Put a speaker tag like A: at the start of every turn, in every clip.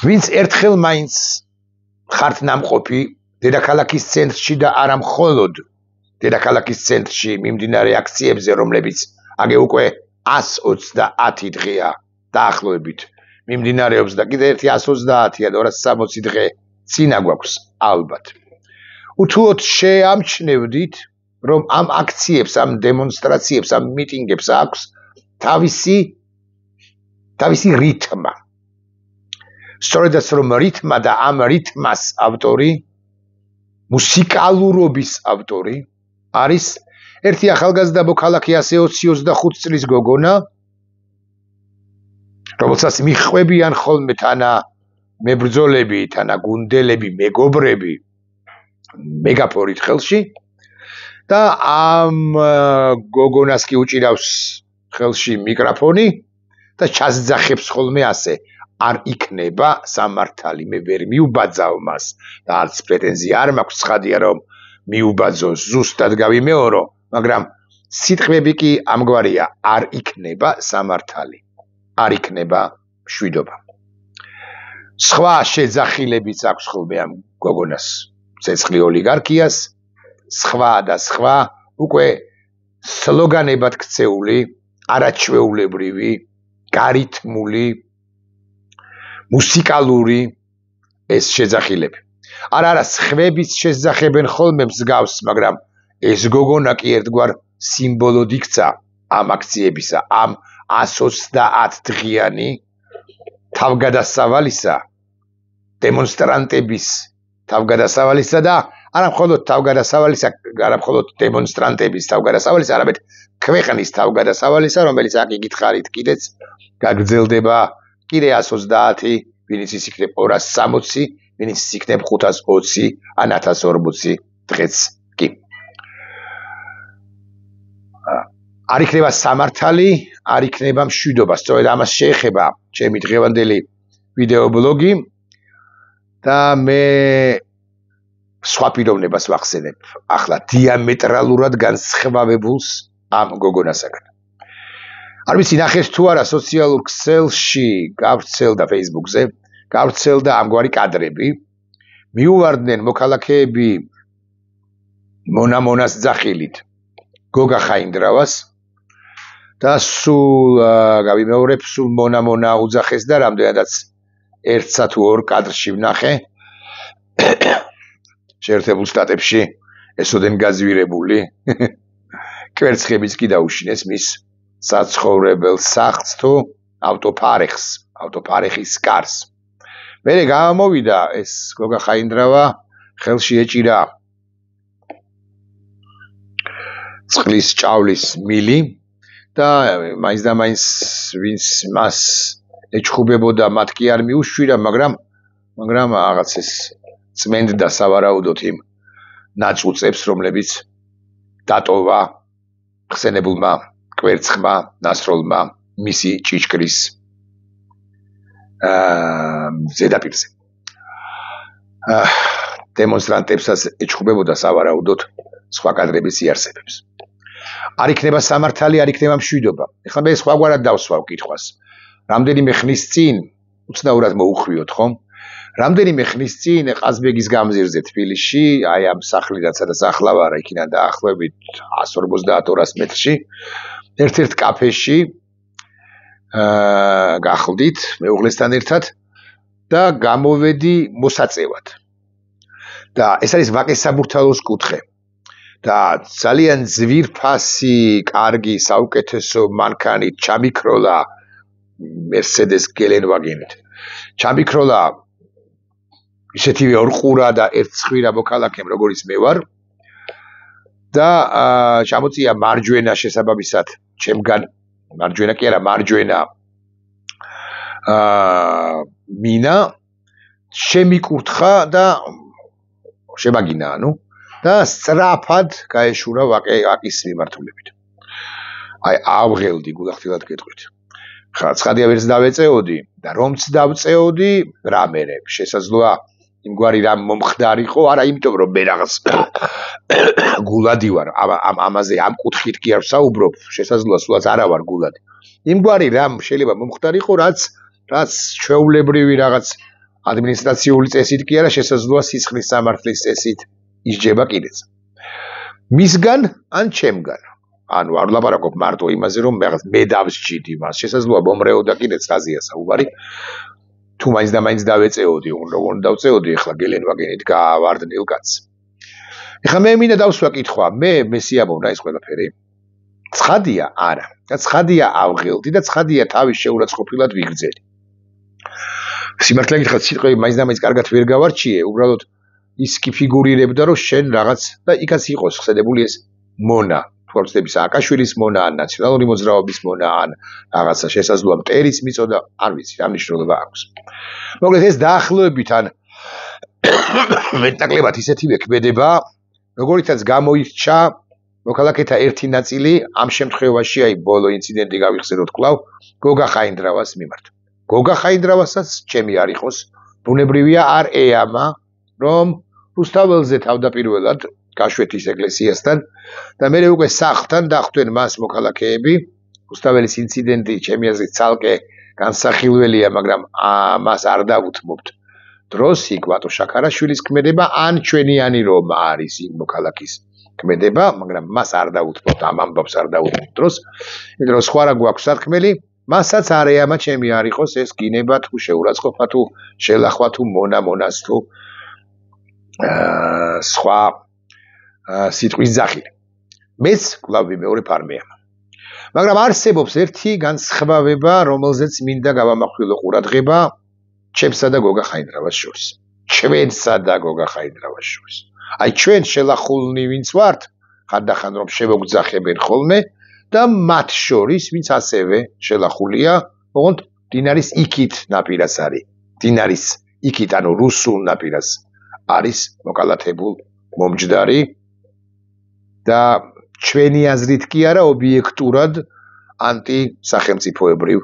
A: ვინც ერთხელ მაინც ხართ ნამყოფი დედაქალაქის ცენტრში და არა მხოლოდ დედაქალაქის ცენტრში მიმდინარე აქციებზე, რომლებიც აგე უკვე 130 დღეა დაახლოებით მიმდინარეობს და კიდე ერთი 130-ია და 260 დღე წინა გვაქვს ალბათ. უთუოდ შეამჩნევდით, რომ ამ აქციებს, ამ დემონსტრაციებს, ამ მიტინგებს აქვს თავისი რითმა. სწორედაც რომ რითმა და ამ რითმას ავტორი, მუსიკალურობის ავტორი არის ერთი ახალგაზრდა მოქალაქე ასე 20-25 წლის გოგონა, რომელსაც მიხვებიან ხოლმე თანა მებრძოლები, თანა გუნდელები, მეგობრები მეგაფონით ხელში და ამ გოგონას კი უჭირავს ხელში მიკროფონი და ჩასძახებს ხოლმე ასე არ იქნება სამართალი, მე ვერ მიუბაძავ მას და არც პრეტენზია არ მაქვს ცხადია რომ მიუბაძო, ზუსტად გავიმეორო, მაგრამ სიტყვები კი ამგვარია, არ იქნება სამართალი, არ იქნება მშვიდობა. სხვა შეძახილებიც აქვს ხოლმე ამ გოგონას, ცეცხლი ოლიგარქიას, სხვა და სხვა უკვე სლოგანებად ქცეული, არაჩვეულებრივი, გარითმული, მუსიკალური ეს შეძახილები. არა, სხვებიც შეძახებენ ხოლმე მსგავს, მაგრამ ეს გოგონა კი ერთგვარ სიმბოლოდ იქცა ამ აქციებისა, ამ 130 დღიანი თავგადასავალისა, დემონსტრანტების თავგადასავალისა და არა მხოლოდ თავგადასავალისა, არა მხოლოდ დემონსტრანტების თავგადასავალისა, არამედ ქვეყნის თავგადასავალისა, რომელიც აქ იგითხარით კიდეც გაგრძელდება კიდე 130, ვინც ის იქნებ 260, ვინც ის იქნებ 520 ან 1040 დღეც კი. არ იქნება სამართალი, არ იქნება მშვიდობა. სწორედ ამას შეეხება ჩემი დღევანდელი ვიდეობლოგი და მე სხვა პიროვნებას ვახსენებ ახლა დიამეტრალურად განსხვავებულს ამ გოგონასაგან. არ ვიცი ნახეთ თუ არა სოციალურ ქსელში გავრცელდა Facebook-ზე, გავრცელდა ამგვარი კადრები. მიუვარდნენ მოქალაქეები მონამონას ძახილით გოგა ხაინდრავას და სულ გავიმეორებ, სულ მონამონა უძახეს და რამდენადაც ერთსა თუ ორ კადრში ვნახე შეერთებულ შტატებში ესოდენ გაძვირებული კვერცხებიც კი დაუშინეს მის საცხოვრებელ სახლს თუ ავტოფარეხის კარს. მერე გამოვიდა ეს გოგა ხაინდრავა, ხელში ეჭირა წყლის ჭავლის მილი და მაინც და მაინც ვინც მას ეჩხუბებოდა მათ კი არ მიუშვირა, მაგრამ რაღაც ეს წმენდდა სავარაუდოდ იმ ნაწუწებს, რომლებიც დატოვა ხსენებულმა კვერცხმა, ნასროლმა მისი ჭიშკრის ზედაპირზე. დემონსტრანტებსაც ეჩხუბებოდა სავარაუდოდ სხვა კადრების იარსებებს. არ იქნება სამართალი, არ იქნება მშვიდობა. ეხლა მე სხვაგვარად დავსვავ კითხვას. რამდენიმე ხნის წინ, უცნაურად მოუხვიოთ, ხომ? რამდენიმე ხნის წინ ყაზბეგის გამზირზე თბილისში, აი ამ სახლიდან სადაც ახლა ვარ, იქიდან დაახლოებით 150-200 მეტრში, ერთ-ერთ კაფეში გახლდით მეუღლესთან ერთად და გამოვედი მოსაწევად. და ეს არის ვაკეს საბურთალოს კუთხე. და ძალიან ძვირფასი, კარგი, საუკეთესო მანქანით ჩამიქროლა Mercedes გელენვაგენით. ჩამიქროლა ისეთივე ორყურა და ერთცხვირა მოქალაქემ, როგორიც მე ვარ და ჩამოწია მარჯვენა შესაბამისად ჩემგან, მარჯვენა კი არა, მარჯვენა მინა შემიკურთხა და შემაგინა, და სწრაფად გაეშურა ვაკის მიმართულებით. აი ავღელდი გულახდილად გეტყვით. ხა ცხადია ვერც დავეწეოდი და რომც დავწეოდი, რა მერე შესაძლოა იმგვარი რამ მომხდარიყო, არა იმიტომ რომ მე რაღაც გულადი ვარ, ამაზე ამ კუთხით კი არ ვსაუბრობ, შესაძლოა სულაც არა ვარ გულადი. იმგვარი რამ შეიძლება მომხდარიყო, რაც ჩვეულებრივი რაღაც ადმინისტრაციული წესით კი არა, შესაძლოა სისხლის სამართლის წესით ისჯება კიდეც. მისგან ან ჩემგან. ანუ არ ვლაპარაკობ მარტო იმაზე, რომ მე დავსჯიდი მას, შესაძლოა მომრეოდა კიდეც რაზეა საუბარი. თუ მაინც და მაინც დავეწეოდი, როგორ დავწეოდი, ეხლა გელენ ვაგენით გავარდნილ კაცს. ეხლა მე მინდა დავსვა კითხვა, მე სიამოვნა ეს ყველაფერი. ცხადია, არა. და ცხადია ავღელდი და ცხადია თავის შეურაცხყოფილად ვიგრძელი. სიმართლე გითხრათ, სიტყვები მაინც და მაინც კარგად ვერ გავარჩიე, უბრალოდ ის კი ფიგურირებდა, რომ შენ რაღაც და იქაც იყოს ხსედებული ეს მონა, თვალწდების სააკაშვილის მონა, ან ნაციონალური მოძრაობის მონა, ან რაღაცა შესაძლოა მტერიც მიწოდა, არ ვიცი, რა მნიშვნელობა აქვს. მოკლედ ეს დაახლოებით ან მეტნაკლებად ისეთივე ქმედება, როგორიცაც გამოირჩა მოქალაქეთა ერთი ნაწილი ამ შემთხვევაში, აი ბოლო ინციდენტი გავიხსენოთ კვლავ, გოგა ხაინდრავას მიმართ. გოგა ხაინდრავასაც ჩემი არ იყოს, ბუნებრივია არ ეამა, რომ რუსთაველზე თავდაპირველად გაშვეთის ეკლესიასთან და მე უკვე სახლთან დახვდნენ მას მოქალაქეები. რუსთაველის ინციდენტი ჩემი აზრით ცალკე განსახილველია, მაგრამ მას არ დავუთმობთ დროს იქ ვატო შაქარაშვილის ქმედება ან ჩვენიანი რომ არის იმ მოქალაქის ქმედება, მაგრამ მას არ დავუთმობთ, ამ ამბავს არ დავუთმობთ დროს, იმიტომ რომ სხვა რა გვაქვს სათქმელი, მასაც არ ეამა ჩემი არ იყოს ეს გინება თუ შეურაცხყოფა თუ შელახვა თუ მონას თუ სხვა სიტყვის ძახილი. მეც კვლავ ვიმეორებ არ მეამა. მაგრამ არსებობს ერთი განსხვავება, რომელზეც მინდა გავამახვილო ყურადღება ჩემსა და გოგა ხაინდრავას შორის. ჩვენსა და გოგა ხაინდრავას შორის. აი ჩვენ შელახულნი ვინც ვართ, ხანდახან რომ შევოგძახებენ ხოლმე და მათ შორის ვინც ასევე შელახულია, ოღონდ დინარის იქით ნაპირას არის. დინარის იქით, ანუ რუსულ ნაპირას არის მოკალათებულ მომჯდარი და ჩვენი აზრით კი არა ობიექტურად ანტისახელმწიფოებრივ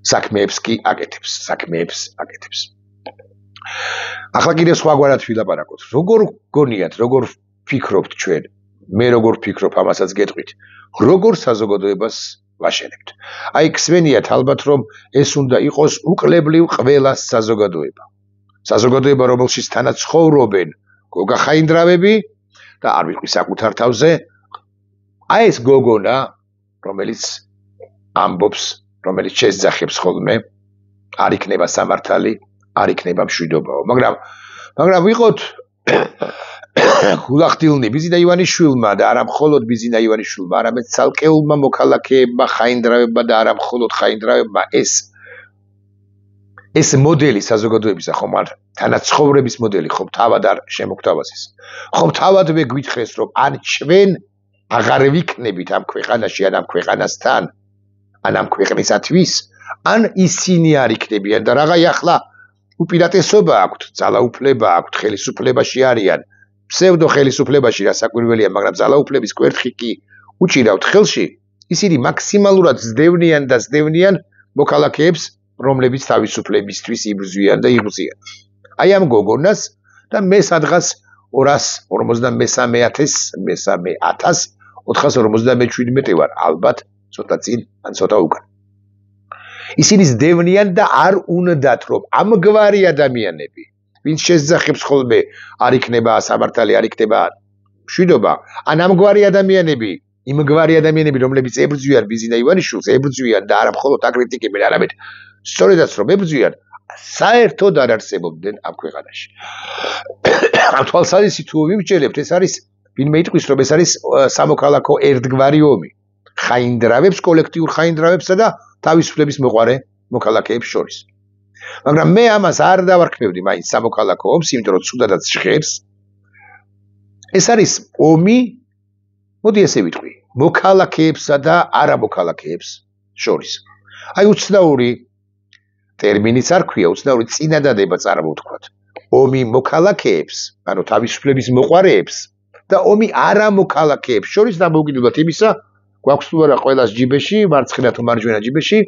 A: საქმეებს აკეთებს. ახლა კიდევ სხვაგვარად ვილაპარაკოთ. როგორ გონიათ, როგორ ფიქრობთ ჩვენ? მე როგორ ფიქრობ, ამასაც გეტყვით. როგორ საზოგადოებას ვაშენებთ? აი ქსვენიათ ალბათ, რომ ეს უნდა იყოს უკლებლივ ყველას საზოგადოება. საზოგადოება, რომელშიც თანაც ცხოვრობენ გოგა ხაინდრავები და არ ვიტყვი საკუთარ თავზე, აი ეს გოგონა, რომელიც ამბობს, რომელიც შესძახებს ხოლმე, არ იქნება სამართალი, არ იქნება მშვიდობაო. მაგრამ ვიყოთ გულახდილნი ბიზინა ივანიშვილმა და არა მხოლოდ ბიზინა ივანიშვილმა, არამედ ცალკეულმა მოქალაქეებმა ხაინდრავებმა და არა მხოლოდ ხაინდრავებმა ეს მოდელი საზოგადოებისა ხომ არ თანაცხოვრების მოდელი ხომ თავად არ შემოგთავაზეს. ხომ თავად ვეგვითხრეს, რომ ან ჩვენ აღარ ვიქნებით ამ ქვეყანაში, ან ამ ქვეყანასთან, ან ამ ქვეყნისათვის, ან ისინი არ იქნებიან და რაღაცა ახლა უპირატესობა აქვთ, ძალაუფლება აქვთ, ხელისუფლებაში არიან. ფსევდო ხელისუფლებაში რასაკვირველია, მაგრამ ძალაუფლების კვერთხი კი უჭირავთ ხელში, ისინი მაქსიმალურად ზდევნიან მოქალაქეებს, რომლებიც თავისუფლებისთვის იბრძვიან და იღუზიან. აი ამ გოგონას და მე სადღაც 243,457 ვარ, ალბათ ცოტა წინ ან ცოტა უკან. ისინი ზდევნიან და არ უნდათ რომ ამგვარი ადამიანები, ვინც შესძახებს ხოლმე არ იქნება სამართალი, არ იქნება მშვიდობა, ან ამგვარი ადამიანები, იმგვარი ადამიანები, რომლებიც ებრძვიან ბიზინა ივანიშვილს, ებრძვიან და არა მხოლოდ აკრიტიკებენ, არამედ სწორედაც რომ ებრძვიან, საერთოდ არ არსებობდნენ ამ ქვეყანაში. ამ თვალსაზრისით თუ ვიმსჯელებთ, ეს არის ვინმე იტყვის, რომ ეს არის სამოქალაქო ერთგვარი ომი. ხაინდრავებს, კოლექტიურ ხაინდრავებსა და თავისუფლების მოყარე მოქალაქეებს შორის. მაგრამ მე ამას არ დავარქმევდი მაინც სამოქალაქო ომს, იმიტომ რომ ცუდადაც ჟღერს. ეს არის ომი, მოდი ესე ვიტყვი, მოქალაქეებსა და არამოქალაქეებს შორის. აი უცნაური ტერმინიც არ ქვია, უცნაური წინადადება წარმოვთქვათ. ომი მოქალაქეებს, ანუ თავისუფლების მოყარეებს და ომი არამოქალაქეებს შორის დამოუკიდებლად იმისა, გვაქვს თუ არა ყველას ჯიბეში, მარცხენა თუ მარჯვენა ჯიბეში,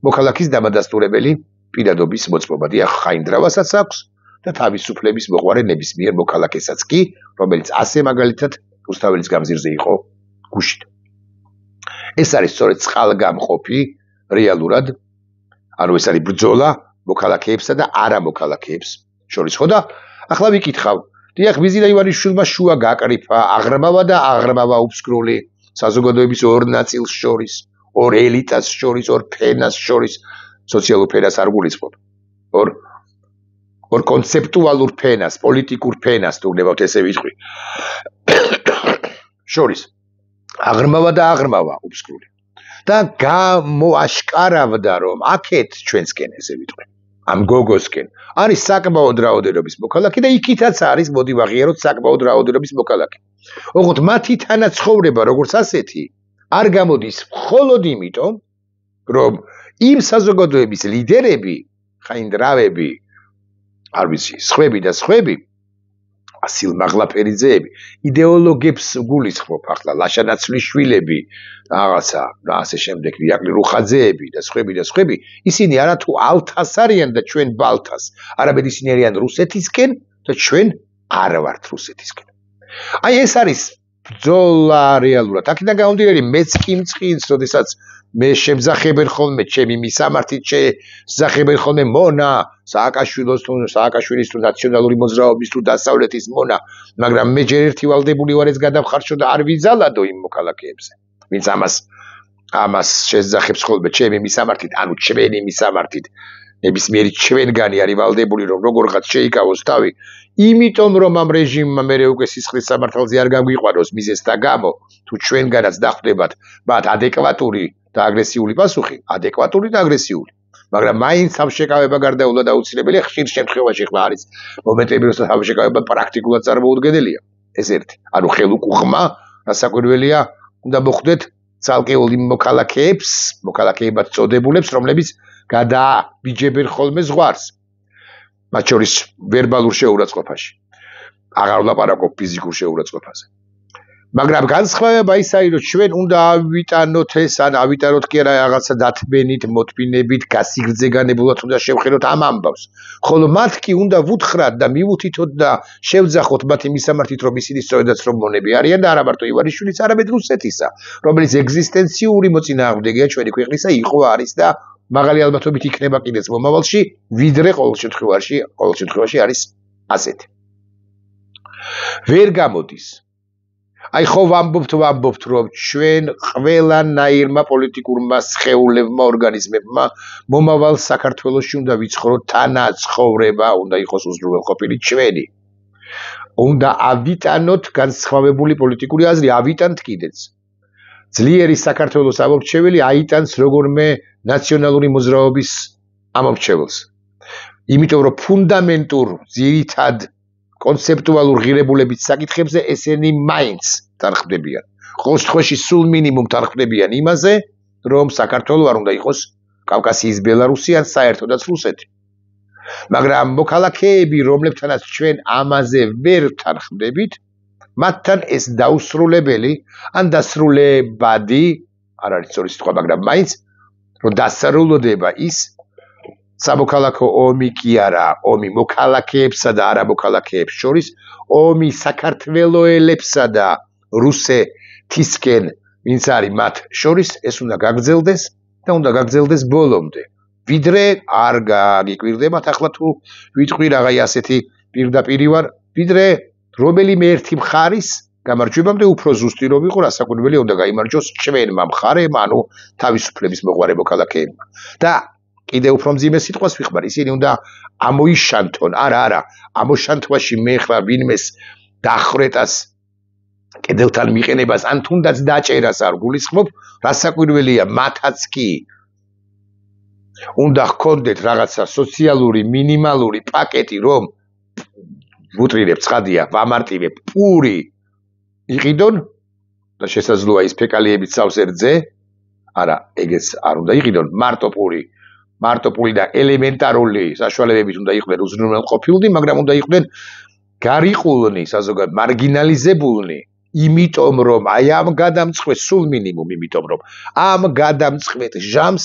A: მოქალაქის დამადასტურებელი პირადობის მოწმობა. დიახ, ხაინდრავასაც აქვს და თავისუფლების მოყარე ნებისმიერ მოქალაქესაც კი, რომელიც ასე მაგალითად რუსთაველის გამზირზე იყო გუშინ. ეს არის სწორედ წყალგამყოფი რეალურად, ანუ ეს არის ბრძოლა მოქალაქეებსა და არამოქალაქეებს შორის. ხო და ახლა ვიკითხავ, დიახ, ვიზირა ივანიშვილმა შუა გაკრიფა, აღრმავა და აღრმავა უბსკრული საზოგადოების ორ ნაწილს შორის, ორ ელიტას შორის, ორ ფენას შორის, სოციალურ ფენას არ გულისხმობ. ორ კონცეპტუალურ ფენას, პოლიტიკურ ფენას თუ გნებავთ ესე ვიტყვი. შორის აღრმავა და აღრმავა უბსკრული. და გამოაშკარავდა რომ აქეთ ჩვენსკენ ესე ვიტყვი. ამ გოგოსკენ არის საკმაოდ რაოდენობის მოქალაქე და იქითაც არის მოდი ვაღიაროთ საკმაოდ რაოდენობის მოქალაქე. ოღონდ მათი თანაცხოვრება როგორც ასეთი არ გამოდის მხოლოდ იმიტომ რომ იმ საზოგადოების ლიდერები, ხაინდრავები, არ ვიცი, სხვები და სხვები, ასილ მაღლაფერიძეები, იდეოლოგებს გულისხმობ ახლა ლაშა-ნაცვლიშვილები, რაღაცა და ასე შემდეგ, ირაკლი რუხაძეები და სხვები, ისინი არათუ ალთას არიან და ჩვენ ბალთას, არამედ ისინი არიან რუსეთისკენ და ჩვენ არ ვართ რუსეთისკენ. აი ეს არის ბრძოლა რეალურად. აქედან გამომდინარე მეც კი მწყინს, როდესაც მე შემძახებენ ხოლმე ჩემი მისამართით შეძახებენ ხოლმე მონა სააკაშვილის თუ ნაციონალური მოძრაობის თუ დასავლეთის მონა, მაგრამ მე ჯერ ერთი ვალდებული ვარ ეს გადავხარშო და არ ვიზალადო იმ მოქალაქეებზე, ვინც ამას შეძახებს ხოლმე ჩემი მისამართით, ანუ ჩვენი მისამართით, ნებისმიერი ჩვენგანი არის ვალდებული რომ როგორღაც შეიკავოს თავი, იმიტომ რომ ამ რეჟიმმა მე უკვე სისხლის სამართალზე არ გამგვიყვანოს მიზეზთა გამო, თუ ჩვენგანაც დახვდებათ მათ ადეკვატური და აგრესიული პასუხი, ადეკვატური და აგრესიული. მაგრამ მაინც სამშეკავება გარდაულა აუცილებელია, ხშირ შემთხვევაში ხმა არის მომენტები, როცა სამშეკავება პრაქტიკულად წარმოუდგენელია. ეს ერთი. ანუ ხელუკუხმა, რასაკვირველია, უნდა მოხვდეთ ცალკეულ იმ მოქალაქეებად წოდებულებს, რომლებიც გადააბიჯებენ ხოლმე ზღვარს. მათ შორის ვერბალურ შეურაცხყოფაში. აღარ ვლაპარაკობ ფიზიკურ შეურაცხყოფაზე. მაგრამ განსხვავება ის არის, რომ ჩვენ უნდა ავიტანოთ ეს, ან ავიტანოთ კი არა რაღაცა დათმენით, მოთმინებით, გასიგრძეგანებულად უნდა შევხედოთ ამ ამბავს. ხოლო მათ კი უნდა ვუთხრათ და მივუთითოთ და შევძახოთ მათი მისამართით, რომ ისინი სწორედაც რომ მონები არიან და არა მარტო ივანიშვილის, არამედ რუსეთისა, რომელიც ეგზისტენციური მოწინააღმდეგეა ჩვენი ქვეყნისა, იყო, არის და მაღალი ალბათობით იქნება კიდეც მომავალში, ვიდრე ყოველ შემთხვევაში არის ასეთი. ვერ გამოდის. აი ხო ვამბობთ რომ ჩვენ ყველანაირმა პოლიტიკურმა სხეულებმა, ორგანიზმებმა მომავალ საქართველოში უნდა ვიცხოვროთ თანაცხოვრება, უნდა იყოს უზრუნველყოფილი ჩვენი. უნდა ავიტანოთ განსხვავებული პოლიტიკური აზრი, ავიტანთ კიდეც. ძლიერი საქართველოს ამომრჩეველი აიტანს როგორმე ნაციონალური მოძრაობის ამომრჩეველს. იმიტომ რომ ფუნდამენტურ ძირითად კონცეპტუალურ ღირებულებით საკითხებზე ესენი მაინც თანხმდებიან. ყოველ შემთხვევაში სულ მინიმუმ თანხმდებიან იმაზე, რომ საქართველო არ უნდა იყოს კავკასიის ბელარუსი ან საერთოდაც რუსეთი. მაგრამ მოქალაქეები, რომლებთანაც ჩვენ ამაზე ვერ თანხმდებით, მათთან ეს დაუსრულებელი ან დასრულებადი, არ არის სწორი სიტყვა, მაგრამ მაინც რომ დასრულდება ის სამოქალაქო ომი კი არა, ომი მოქალაქეებსა და არამოქალაქეებს შორის, ომი საქართველოელებსა და რუსეთისკენ, ვინც არის მათ შორის, ეს უნდა გაგრძელდეს და უნდა გაგრძელდეს ბოლომდე. ვიდრე არ გაგიკვირდებათ, ახლა თუ ვიტყვი რაღაცა ასეთი პირდაპირი ვარ, ვიდრე რომელიმე ერთი მხარის გამარჯვებამდე უფრო ზუსტი რომ იყო, რასაკვირველია უნდა გაიმარჯვოს ჩვენმა მხარემ, ანუ თავისუფლების მოყვარე მოქალაქეებმა. და კიდევ უფრო მძიმე სიტყვას ვიხმარ, ისინი უნდა ამოიშანთონ, არა, ამოშანთვაში მე ხარ ვინმეს დახრეტას კედელთან მიყენებას, ან თუნდაც დაჭერას არ გულისხმობ, რასაკვირველია მათაც კი უნდა ჰქონდეთ რაღაცა სოციალური მინიმალური პაკეტი, რომ ვუტრირებ ცხადია, ვამარტივებ პური იყიდონ და შესაძლოა ის ფეკალიებით სავს ერთზე, არა, ეგეც არ უნდა იყიდონ, მარტო პური და ელემენტარული საშუალებებით უნდა იყვნენ უზრუნველყოფილნი, მაგრამ უნდა იყვნენ გარიყულნი, საზოგადოებრივ მარგინალიზებულნი, იმიტომ რომ აი ამ გადამწყვეტ სულ მინიმუმ, იმიტომ რომ ამ გადამწყვეტ ჟამს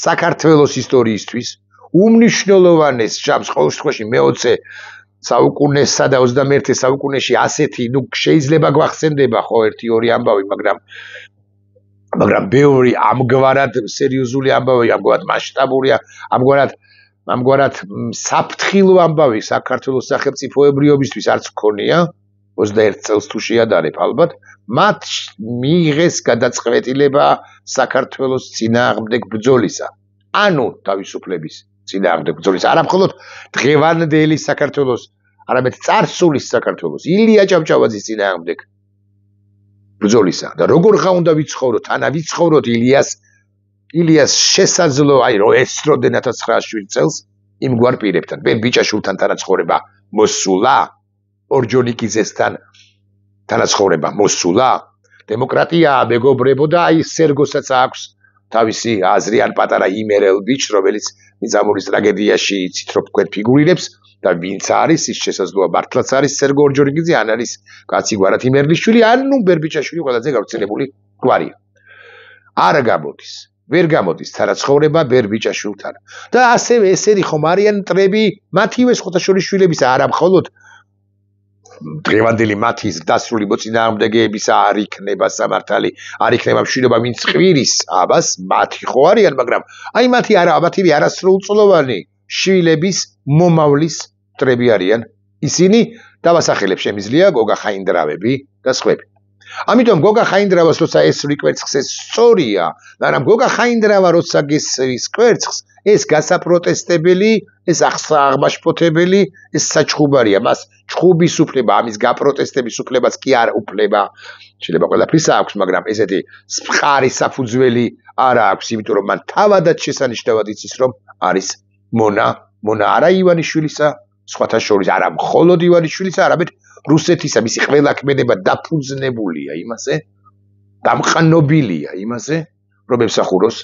A: საქართველოს ისტორიისთვის უმნიშვნელოვანეს ჟამს ყოველ შემთხვევაში მე-20 საუკუნესა და 21 საუკუნეში ასეთი, შეიძლება გვახსენდება ხო 1-2 ამბავი, მაგრამ ბევრი ამგვარად სერიოზული ამბავი, ამგვარად მასშტაბურია, ამგვარად ამგვარად საფრთხილო ამბავი საქართველოს სახელმწიფოებრიობისთვის არც მქონია 21 წელს თუ შეადარებ ალბათ მათ მიიღეს გადაწყვეტილება საქართველოს წინააღმდეგ ბრძოლისა ანუ თავისუფლების წინააღმდეგ ბრძოლის არა მხოლოდ დღევანდელი საქართველოს არამედ წარსულის საქართველოს ილია ჭავჭავაძის წინააღმდეგ ბრძოლისა და როგორ უნდა ვიცხოვროთ ანა ვიცხოვროთ ილიას შესაძლო აი რო ესროდენ 1907 წელს იმგვარ პირებთან მე ბიჭაშვილთან თანაცხოვრება მოსულა ორჯონიკიძესთან თანაცხოვრება მოსულა დემოკრატია მეგობრებო და აი სერგოსაც აქვს თავისი აზრი ან პატარა იმერელ ბიჭს რომელიც მიწამურის ტრაგედიაში იცით რომ თქვენ ფიგურირებს და ვინც არის ის შესაძლოა მართლაც არის სერგო ორჯონიკიძე ან არის კაცი გვარად იმერლიშვილი ან ნუ ბერბიჭაშვილი ყველაზე გავრცელებული გვარია არ გამოდის ვერ გამოდის თანაცხოვრება ბერბიჭაშვილთან და ასევე ესენი ხომ არიან მტრები მათივე ხოთაშორიშვილების არა მხოლოდ დღევანდელი მათი დასრული მოწინააღმდეგეებისა არ იქნება სამართალი არ იქნება მშვიდობა ვინც ყვირის აბას მათი ხო არიან მაგრამ აი მათი არასრულწლოვანი შვილების მომავლის მტრები არიან ისინი დავასახელებ შემიძლია გოგა ხაინდრავები და სხვები ამიტომ გოგა ხაინდრავას როცა ესრი კვერცხს ეს სწორია მაგრამ გოგა ხაინდრავა როცა გესრის კვერცხს ეს გასაპროტესტებელი ეს აღსაღმაშფოთებელი ეს საჩხუბარია მას ჩხუბის უფლება ამის გაპროტესტების უფლებაც კი არ უფლება შეიძლება ყველაფრისა აქვს მაგრამ ესეთი სპყარი საფუძველი არ აქვს იმიტომ რომ მან თავადაც შესანიშნავად იცის რომ არის მონა არა ივანიშვილისა სხვათა შორის არა მხოლოდ ივანიშვილისა არამედ რუსეთისა მისი ყველა ქმედება დაფუძნებულია იმაზე დამყნობილია იმაზე რომ ემსახუროს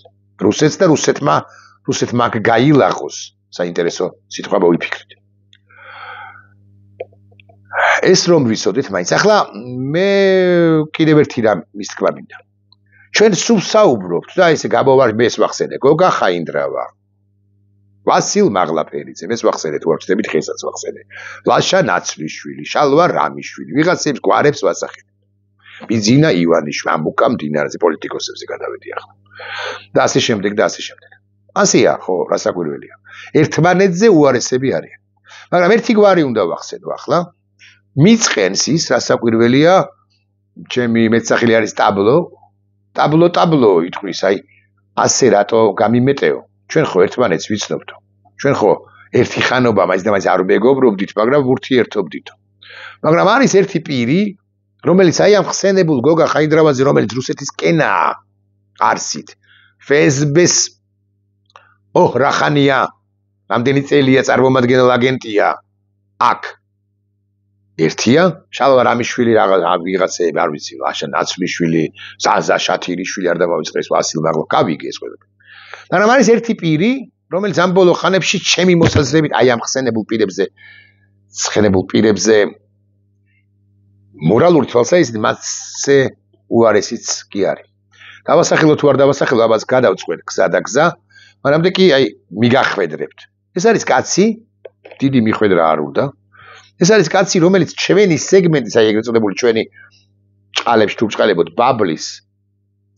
A: რუსეთს და რუსეთმა გაილაღოს საინტერესო სიტყვა მოვიფიქრეთ ეს რომ ვიცოდეთ მაინც ახლა მე კიდევ ერთი რამ მისთქვა მინდა ჩვენ სულ საუბრობთ და ესე გამოვარ მეს ვახსენე გოგა ხაინდრავა ვასილ მაღლაფერიძე მეს ვახსენე თუ არ ვწდებით ხესაც ვახსენე ლაშა ნაცვლიშვილი შალვა რამიშვილი ვიღაცებს გვარებს ვასახელებ ბიძინა ივანიშვილი ამბუკა მდინარეზე პოლიტიკოსებზე გადავედი ახლა და ასე შემდეგ ასეა ხო რასაკვირველია ერთმანეთზე უარესები არიან მაგრამ ერთი გვარი უნდა ვახსენო ახლა მიწყენს ის რასაკვირველია ჩემი მეტსახელი არის ტაბლო იტყვის აი ასე რატო გამიმეტეო ჩვენ ხო ერთმანეთს ვიცნობთო ჩვენ ხო ერთი ხანობა მაინც და მაინც არ მეგობრობდით მაგრამ ურთიერთობდითო მაგრამ არის ერთი პირი რომელიც აი ამ ხსენებულ გოგა ხაინდრავაზე რომელიც რუსეთის კენაა არსით ფსბ-ს რახანია რამდენი წელია წარმომადგენელ აგენტია აქ ერთია შალვა რამიშვილი ვიღაცები არ ვიცი ლაშა ნაცვლიშვილი ზაზა შათირიშვილი არ დამავიწყეს ვასილ მაღლა გავიგე ეს ყველაფერი მაგრამ არის ერთი პირი რომელიც ამ ბოლო ხანებში ჩემი მოსაზრებით აი ამ ხსენებულ პირებზე მორალური თვალსაზრისით მასზე უარესიც კი არის დავასახელო თუ არ დავასახელო აბას გადავწყვეტ გზა და გზა მანამდე კი აი მიგახვედრებთ ეს არის კაცი დიდი მიხვედრა არ უნდა ეს არის კაცი რომელიც ჩვენი სეგმენტის აი ეგრეთ წოდებული ჩვენი ჭყალებში თუ ჭყალებოთ ბაბლის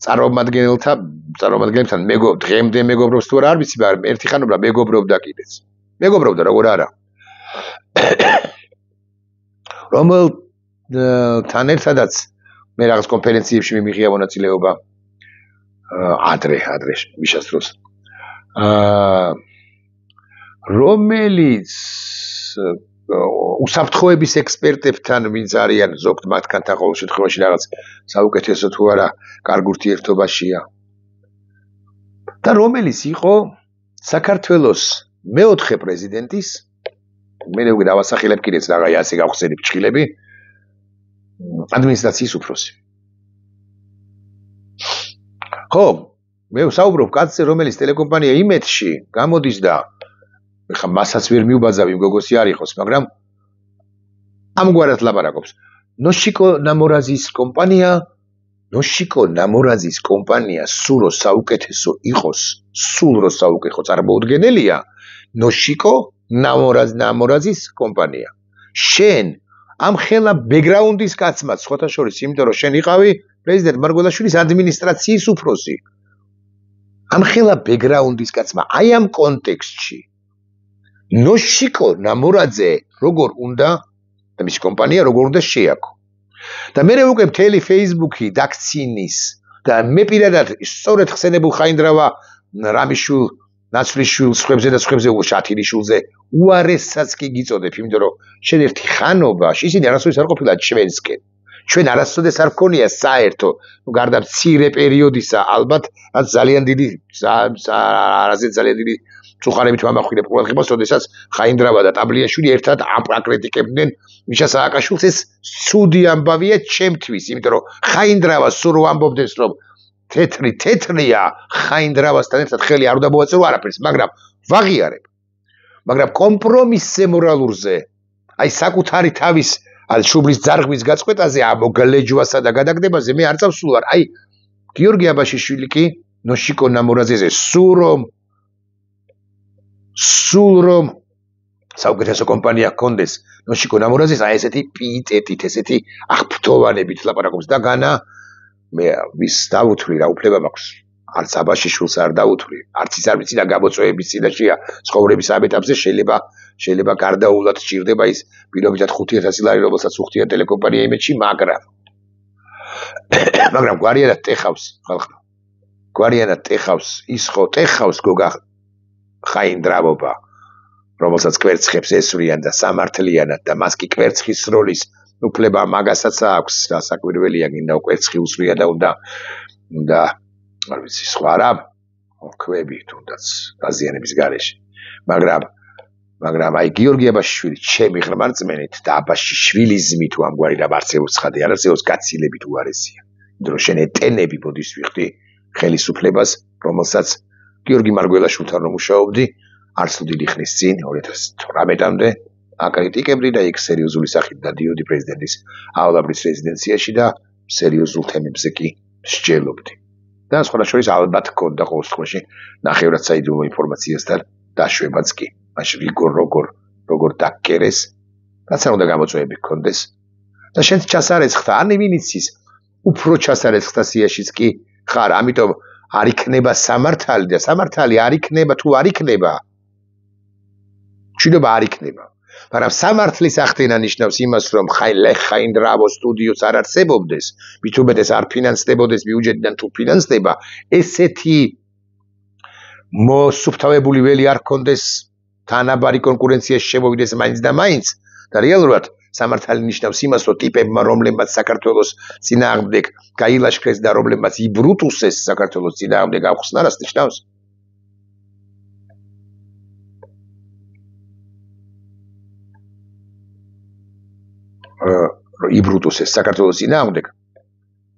A: წარმომადგენლებთან დღემდე მეგობრობს თუ არ ვიცი მაგრამ ერთი ხანობდა მეგობრობდა კიდეც მეგობრობდა როგორ არა რომელთან ერთადაც მე რაღაც კონფერენციებში მიმიღია მონაწილეობა ადრე მიშას დროს რომელიც უსაფრთხოების ექსპერტებთან ვინც არიან ზოგ მათგანთან ყოველ შემთხვევაში რაღაც საუკეთესო თუ არა კარგ ურთიერთობაშია და რომელიც იყო საქართველოს მეოთხე პრეზიდენტის მე დავასახელებ კიდეც რაღაც ასე გავხსენებ ჭხილები ადმინისტრაციის უფროსი ხო მე ვსაუბრობ კაცზე რომელიც ტელეკომპანია იმედში გამოდის და ხა მასაც ვერ მიუბაძავ იმ გოგოსი არ იყოს მაგრამ ამგვარად ლაპარაკობს ნოშიკო ნამორაზის კომპანია სულ რო საუკეთესო იყოს სულ რო საუკეთესო წარმოუდგენელია ნოშიკო ნამორაზის კომპანია შენ ამ ხელა ბექგრაუნდის კაცმაც ხოთა შორის იმიტომ რომ შენ იყავი პრეზიდენტ მარგველაშვილის ადმინისტრაციის უფროსი ამ ხელა ბექგრაუნდის კაცმა აი ამ კონტექსტში ნოშიკო ნამორაძე როგორ უნდა და მისი კომპანია როგორ უნდა შეაქო. და მე უკვე მთელი Facebook-ი დაქცინის და მე პირადად სწორედ ხსენებულ ხაინდრავა რამიშვილ ნაცვლიშვილს ხვებზე და ხვებზე შათინიშვილზე უარესსაც კი გიწოდებ, იმიტომ რომ შენ ერთი ხანობაში ისინი არასოდეს არ ყოფილან ჩვენსკენ. ჩვენ არასოდეს არ გქონია საერთო, გარდა მცირე პერიოდისა, ალბათ ძალიან დიდი არაზე ძალიან დიდი წუხარებით ვამახვილებ ყურადღებას, როდესაც ხაინდრავა და ტაბლიაშვილი ერთად აკრიტიკებდნენ მიშა სააკაშვილს. ეს ცუდი ამბავია ჩემთვის, იმიტომ რომ ხაინდრავა სულ ამბობდეს, რომ თეთრია ხაინდრავასთან ერთად ხელი არ უნდა მოაწერო არაფერს, მაგრამ ვაღიარებ. მაგრამ კომპრომისზე მორალურზე, აი საკუთარი თავის შუბლის ძარღვის გაწყვეტაზე, ამოგლეჯვასა და გადაგდებაზე მე არ წავსულ ვარ. აი გიორგი აბაშიშვილი კი ნოშიკო ნამორაძეზე სულ რომ საუკეთესო კომპანია ჰქონდეს ნოშიკო ნამორაძეს, აი ესეთი პიიტეტით, ესეთი აღფრთოვანებით ლაპარაკობს და განა მე ვის დავუთვლი რა უფლება მაქვს. არც აბაშიშვილს არ დავუთვლი, არც ის არ ვიცი და გამოწვევების წინაშეა ცხოვრების ამ ეტაპზე შეიძლება გარდაულად სჭირდება ის პირობითად 5000 ლარი, რომელსაც უხდია ტელეკომპანია იმედში, მაგრამ გვარიანად ტეხავს ხალხმა. გვარიანად ტეხავს ის ხო ტეხავს გოგა ხაინდრავობა, რომელსაც კვერცხებს ესვრიან და სამართლიანად და მას კი კვერცხის როლის უფლება მაგასაც აქვს და საკვირველია გინდა კვერცხი უსვია და უნდა არ ვიცი სხვა რა ხვები თუნდაც დაზიანების გარეშე. მაგრამ აი გიორგი აბაშიშვილი ჩემი ღრმარწმენით და აბაშიშვილიზმით თუ ამგვარი რა მარცელოს ცხადე არ არსებობს გაცილებით უარესია. იმიტომ რომ შენ ეტენები ბოდის ვიხდი ხელისუფლებას, რომელსაც გიორგი მარგველაშვილთან რომ მუშაობდი არც თუ დიდი ხნის წინ 2018-მდე აკრიტიკებდი და იქ სერიოზული სახით დადიოდი პრეზიდენტის ავალაბრის რეზიდენციაში და სერიოზულ თემებზე კი მსჯელობდი. და სხვადასხვა ალბათ ჰქონდა ყოველ შემთხვევაში ნახევრად საიდუმლო ინფორმაციასთან დაშვებაც კი. მაშინ როგორ დაგკერეს, რაც არ უნდა გამოწვევები ჰქონდეს. და შენ ჩასარეცხთა, ან ვინიცის უფრო ჩასარეცხთა სიაშიც კი ხარ, ამიტომ არ იქნება სამართალი და სამართალი არ იქნება თუ არ იქნება. მშვიდობა არ იქნება. მაგრამ სამართლის ახდენა ნიშნავს იმას, რომ ხაინდრავო სტუდიოც არ არსებობდეს, მით უმეტეს არ ფინანსდებოდეს ბიუჯეტიდან თუ ფინანსდება, ესეთი მოსუფთავებული ველი არ ჰქონდეს, თანაბარი კონკურენციაში შემოვიდეს მაინც და მაინც და რეალურად სამართალი ნიშნავს იმას, რომ ტიპებმა, რომლებმაც საქართველოს წინააღმდეგ გაილაშქრეს და რომლებმაც იბრუტუსეს საქართველოს წინააღმდეგ გავხსნა, რას ნიშნავს? იბრუტუსეს საქართველოს წინააღმდეგ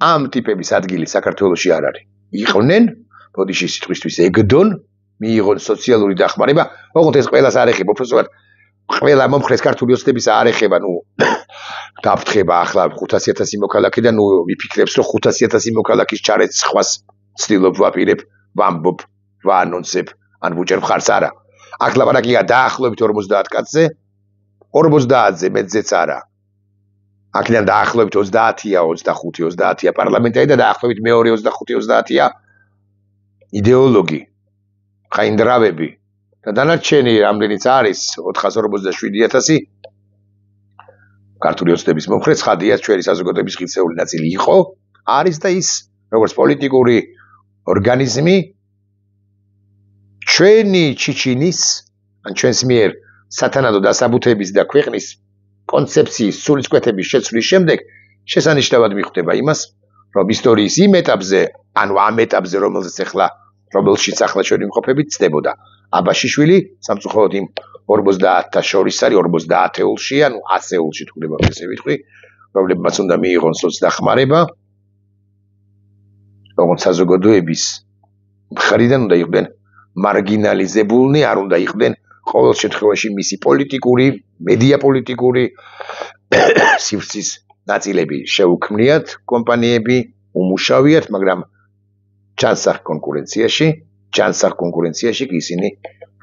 A: ამ ტიპების ადგილი საქართველოში არ არის. იყვნენ, ბოდიში სიტყვისთვის ეგდონ, მიიღონ სოციალური დახმარება, ოღონდ ეს ყველას არ ეხება, უბრალოდ ყველა მომხრეს ქართული ოცნების არ ეხება, გაფრთხება ახლა 500,000 მოქალაქე და ვიფიქრებს, რომ 500,000 მოქალაქის ჩარეთ სხვას ცდილობ ვაპირებ, ვამბობ, ვაანონსებ, ან ვუჭერ მხარს არა. აქ ლაპარაკია დაახლოებით 50 კაცზე, 50-ზე მეტზეც არა. აქედან დაახლოებით 30-ია, 25-30-ია პარლამენტარი და დაახლოებით მეორე 25-30-ია იდეოლოგი, ხაინდრავები და დანარჩენი რამდენიც არის 447,000 ქართული ოცნების მომხრე ცხადია ჩვენი საზოგადოების ღირსეული ნაწილი იყო, არის და ის როგორც პოლიტიკური ორგანიზმი ჩვენი ჩიჩინის ან ჩვენს მიერ სათანადო დასაბუთების და ქვეყნის კონცეფციის სულისკვეთების შეცვლის შემდეგ შესანიშნავად მიხვდება იმას, რომ ისტორიის იმ ეტაპზე, ანუ ამ ეტაპზე, რომელშიც ახლა ჩვენი მყოფებით ცდებოდა აბაშიშვილი, სამწუხაროდ იმ 50-თა შორის არის 50-ეულში, ანუ 100-ეულში თუ გდება ესე ვიტყვი, რომლებმაც უნდა მიიღონ სოცდახმარება, როგორც საზოგადოების მხრიდან უნდა იყვნენ მარგინალიზებულნი, არ უნდა იყვნენ ყოველ შემთხვევაში მისი პოლიტიკური, მედია პოლიტიკური სივრცის ნაწილები შეუქმნიათ კომპანიები, უმუშავიათ, მაგრამ ჩანსახ კონკურენციაში კი ისინი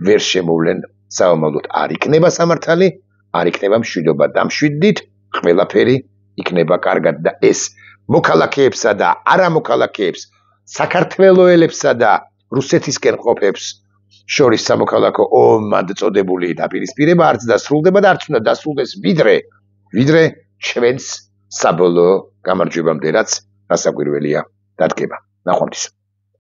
A: ვერ შემოვლენ საომალოდ. არ იქნება სამართალი, არ იქნება მშვიდობა და მშვიდით ყველაფერი იქნება კარგად და ეს მოქალაქეებსა და არამოქალაქეებს, საქართველოელებსა და რუსეთისკენ ყოფებს შორის სამოქალაქო ომად წოდებული დაპირისპირება არც დასრულდება და არც უნდა დასრულდეს ვიდრე ჩვენს საბოლოო გამარჯვებამდე, რაც გასაკვირველია, დადგება. ნახვამდის.